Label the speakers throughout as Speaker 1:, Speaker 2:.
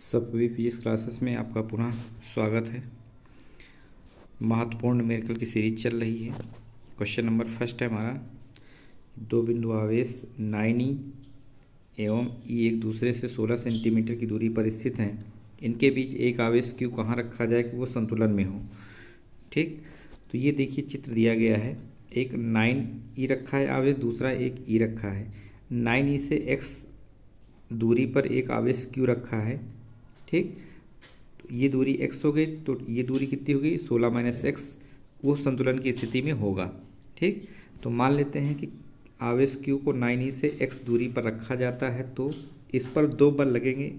Speaker 1: सभी physics classes में आपका पुनः स्वागत है। महत्वपूर्ण न्यूमेरिकल की सीरीज चल रही है। क्वेश्चन नंबर फर्स्ट है हमारा, दो बिंदु आवेश 9e एवं e एक दूसरे से 16 सेंटीमीटर की दूरी पर स्थित हैं। इनके बीच एक आवेश Q कहाँ रखा जाए कि वो संतुलन में हो। ठीक, तो ये देखिए चित्र दिया गया है। एक 9e रखा है आवेश, दूसरा एक e रखा है। 9e से x दूरी पर एक आवेश Q रखा है। ठीक, तो ये दूरी x हो गई, तो ये दूरी कितनी हो गई 16 माइनस x, वो संतुलन की स्थिति में होगा। ठीक, तो मान लेते हैं कि आवेश Q को 9e से x दूरी पर रखा जाता है, तो इस पर दो बल लगेंगे।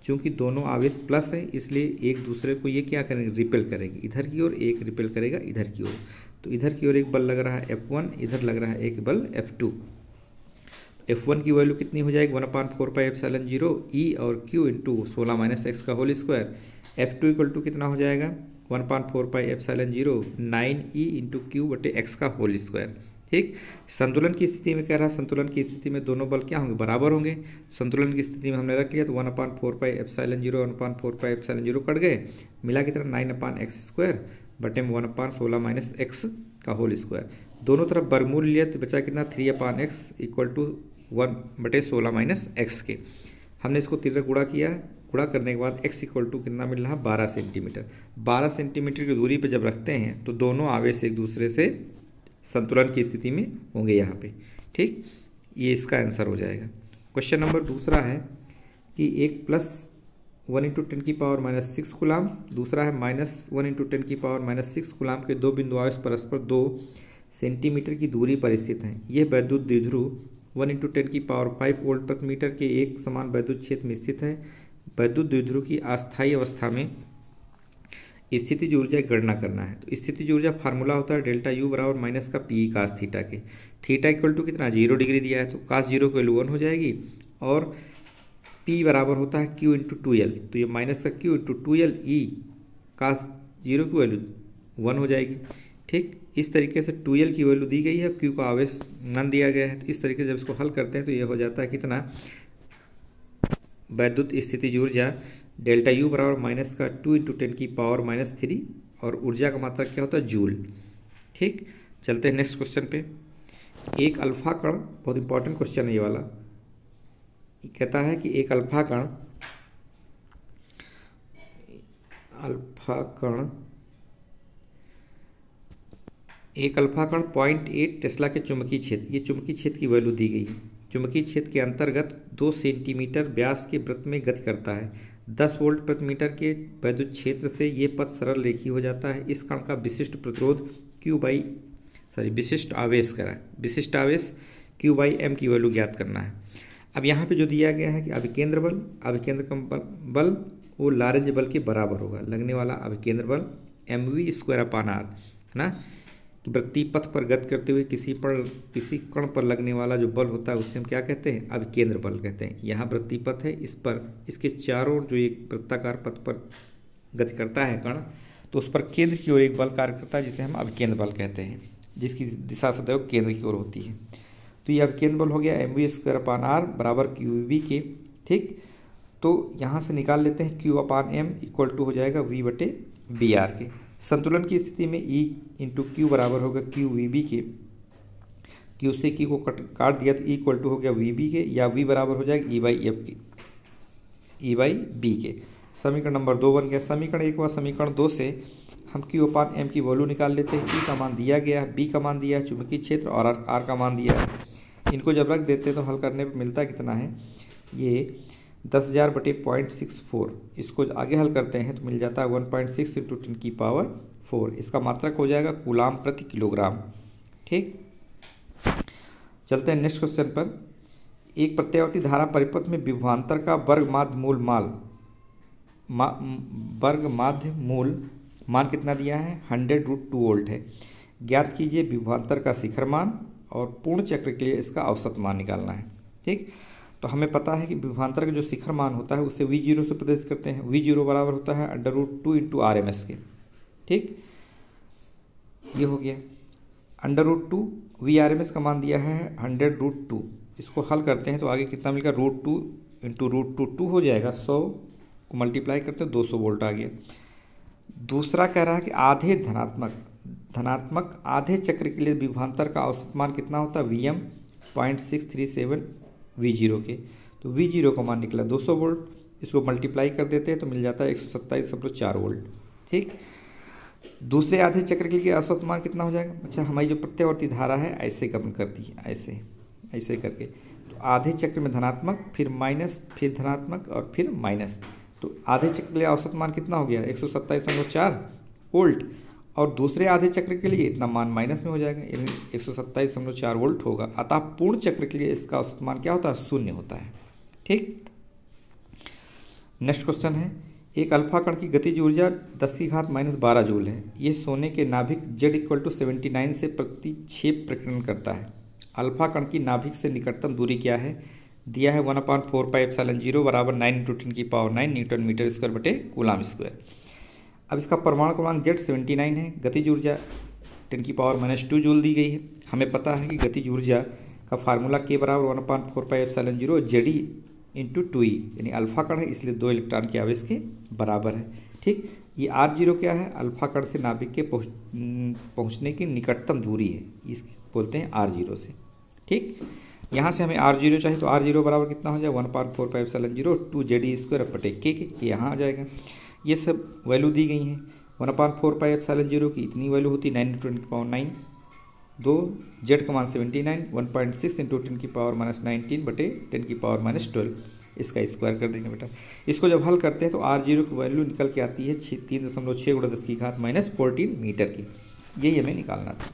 Speaker 1: चूंकि दोनों आवेश प्लस है, इसलिए एक दूसरे को ये क्या करेंगे, रिपेल करेंगे इधर की ओर, एक रिपेल करेगा इधर की ओर। तो इधर की ओर एक बल लग रहा है F1, इधर लग रहा है एक बल F2। F1 की वैल्यू कितनी हो जाएगी 1/4πε0 E और Q इंटू 16 माइनस एक्स का whole square. F2 equal to कितना हो जाएगा 1/4πε0 9E इंटू Q बटे एक्स का होल स्क्वायर। ठीक, संतुलन की स्थिति में कह रहा है, संतुलन की स्थिति में दोनों बल क्या होंगे, बराबर होंगे। संतुलन की स्थिति में हमने रख लिया, तो 1/4πε0 1/4πε0 कट गए, मिला कितना 9/x² बटे में 1/16 माइनस एक्स का होल स्क्वायर। दोनों तरफ वर्गमूल लिया तो बचा कितना 3/x equal to 1/16 minus x के। हमने इसको तिरक गुणा किया, गुणा करने के बाद x इक्वल टू कितना मिल रहा 12 सेंटीमीटर। 12 सेंटीमीटर की दूरी पर जब रखते हैं तो दोनों आवेश एक दूसरे से संतुलन की स्थिति में होंगे यहाँ पे। ठीक, ये इसका आंसर हो जाएगा। क्वेश्चन नंबर दूसरा है कि एक प्लस 1 × 10⁻⁻6 कूलाम, दूसरा है माइनस 1 × 10⁻⁻6 कूलाम के दो बिंदु आवेश परस्पर 2 सेंटीमीटर की दूरी पर स्थित हैं। यह वैद्युत द्विध्रुव 1 × 10⁵ वोल्ट प्रति मीटर के एक समान वैद्युत क्षेत्र में स्थित है। वैद्युत द्विध्रुव की अस्थायी अवस्था में स्थितिज ऊर्जा की गणना करना है। तो स्थितिज ऊर्जा फार्मूला होता है डेल्टा U बराबर माइनस का P कास थीटा के। थीटा इक्वल टू कितना 0 डिग्री दिया है, तो कास 0 की वैल्यू 1 हो जाएगी, और P बराबर होता है Q इंटू 2L, तो ये माइनस का Q इंटू 2L E कास 0 की वैल्यू 1 हो जाएगी। ठीक, इस तरीके से 2L की वैल्यू दी गई है, Q का आवेश मान दिया गया है। तो इस तरीके से जब इसको हल करते हैं तो ये हो जाता है कितना, वैद्युत स्थितिज ऊर्जा डेल्टा U बराबर माइनस का 2 × 10⁻³ और ऊर्जा का मात्रा क्या होता है जूल। ठीक, चलते हैं नेक्स्ट क्वेश्चन पे। एक अल्फा कण, बहुत इंपॉर्टेंट क्वेश्चन है ये वाला, कहता है कि एक अल्फा कण 0.8 टेस्ला के चुंबकीय क्षेत्र, ये चुंबकीय क्षेत्र की वैल्यू दी गई है। चुंबकीय क्षेत्र के अंतर्गत 2 सेंटीमीटर व्यास के वृत्त में गति करता है। 10 वोल्ट प्रति मीटर के वैद्युत क्षेत्र से ये पथ सरल रेखीय हो जाता है। इस कण का विशिष्ट प्रतिरोध विशिष्ट आवेश Q/m की वैल्यू ज्ञात करना है। अब यहाँ पे जो दिया गया है कि अभिकेंद्र बल वो लारेंज बल के बराबर होगा। लगने वाला अभिकेंद्र बल mv²/r है ना। वृत्तीय पथ पर गति करते हुए किसी कण पर लगने वाला जो बल होता है उससे हम क्या कहते हैं, अभिकेंद्र बल कहते हैं। यहाँ वृत्तीय पथ है, इस पर इसके चारों जो एक वृत्ताकार पथ पर गति करता है कण, तो उस पर केंद्र की ओर एक बल कार्य करता है जिसे हम अभिकेंद्र बल कहते हैं, जिसकी दिशा सदैव केंद्र की ओर होती है। तो ये अभिकेंद्र बल हो गया mv²/r बराबर QV के। ठीक, तो यहाँ से निकाल लेते हैं Q/m इक्वल टू हो जाएगा V/BR के। संतुलन की स्थिति में E इंटू Q बराबर होगा QVB के। Q से Q को काट दिया तो E इक्वल टू हो गया VB के, या V बराबर हो जाएगा E/B के। समीकरण नंबर 2 बन गया। समीकरण 1 व समीकरण 2 से हम Q/m की वैल्यू निकाल लेते हैं। E का मान दिया गया है, B का मान दिया है चुंबकीय क्षेत्र, और R का मान दिया है। इनको जब रख देते हैं तो हल करने पर मिलता कितना है, ये 10,000 बटे 0.64। इसको आगे हल करते हैं तो मिल जाता है 1.6 × 10⁴। इसका मात्रक हो जाएगा कूलाम प्रति किलोग्राम। ठीक, चलते हैं नेक्स्ट क्वेश्चन पर। एक प्रत्यावर्ती धारा परिपथ में विभवांतर का वर्ग माध्य मूल मान कितना दिया है 100√2 वोल्ट है। ज्ञात कीजिए विभवांतर का शिखर मान और पूर्ण चक्र के लिए इसका औसत मान निकालना है। ठीक, तो हमें पता है कि विभवांतर का जो शिखर मान होता है उसे V0 से प्रदर्शित करते हैं। V0 बराबर होता है √2 × RMS के। ठीक, ये हो गया √2, VRMS का मान दिया है 100√2। इसको हल करते हैं तो आगे कितना मिलेगा √2 × √2 2 हो जाएगा 100 को मल्टीप्लाई करते हैं 200 वोल्ट आ गया। दूसरा कह रहा है कि आधे धनात्मक आधे चक्र के लिए विभवांतर का औसत मान कितना होता है, Vm 0.637 V0 के। तो V0 का मान निकला 200 वोल्ट, इसको मल्टीप्लाई कर देते हैं तो मिल जाता है 127.4 वोल्ट। ठीक, दूसरे आधे चक्र के लिए औसत मान कितना हो जाएगा। अच्छा, हमारी जो प्रत्यावर्ती धारा है ऐसे गमन करती है, ऐसे करके। तो आधे चक्र में धनात्मक, फिर माइनस, फिर धनात्मक और फिर माइनस। तो आधे चक्र के लिए औसत मान कितना हो गया 127.4 वोल्ट, और दूसरे आधे चक्र के लिए इतना मान माइनस में हो जाएगा, यानी 127.4 वोल्ट होगा। अतः पूर्ण चक्र के लिए इसका औसत मान क्या होता है, 0 होता है। ठीक, नेक्स्ट क्वेश्चन है, एक अल्फा कण की गतिज ऊर्जा 10⁻⁻12 जूल है। यह सोने के नाभिक Z=79 से प्रतिक्षेप प्रकीर्णन करता है। अल्फा कण की नाभिक से निकटतम दूरी क्या है, दिया है 1/4πε0 बराबर 9 × 10⁻⁹ न्यूटन मीटर स्क्वायर बटे कूलाम स्क्वायर। अब इसका परमाणु क्रमांक Z79 है, गतिज ऊर्जा 10⁻⁻2 जूल दी गई है। हमें पता है कि गतिज ऊर्जा का फार्मूला K बराबर 1/4πε0 Ze × 2e, यानी अल्फा कण है इसलिए 2 इलेक्ट्रॉन के आवेश के बराबर है। ठीक, ये R0 क्या है, अल्फा कण से नाभिक के पहुंचने की निकटतम दूरी है, इसको बोलते हैं R0 से। ठीक, यहाँ से हमें R0 चाहिए तो R0 बराबर कितना हो जाएगा 1/4πε0 2Ze² बटे K यहाँ आ जाएगा। ये सब वैल्यू दी गई हैं। 1/4πε0 की इतनी वैल्यू होती है 9 × 10⁻⁹, 2 Z का मान 79, 1.6 × 10⁻⁻19 बटे 10⁻⁻12, इसका स्क्वायर कर देंगे बेटा। इसको जब हल करते हैं तो R0 की वैल्यू निकल के आती है 3.6 × 10⁻⁻14 मीटर की। यही हमें निकालना था।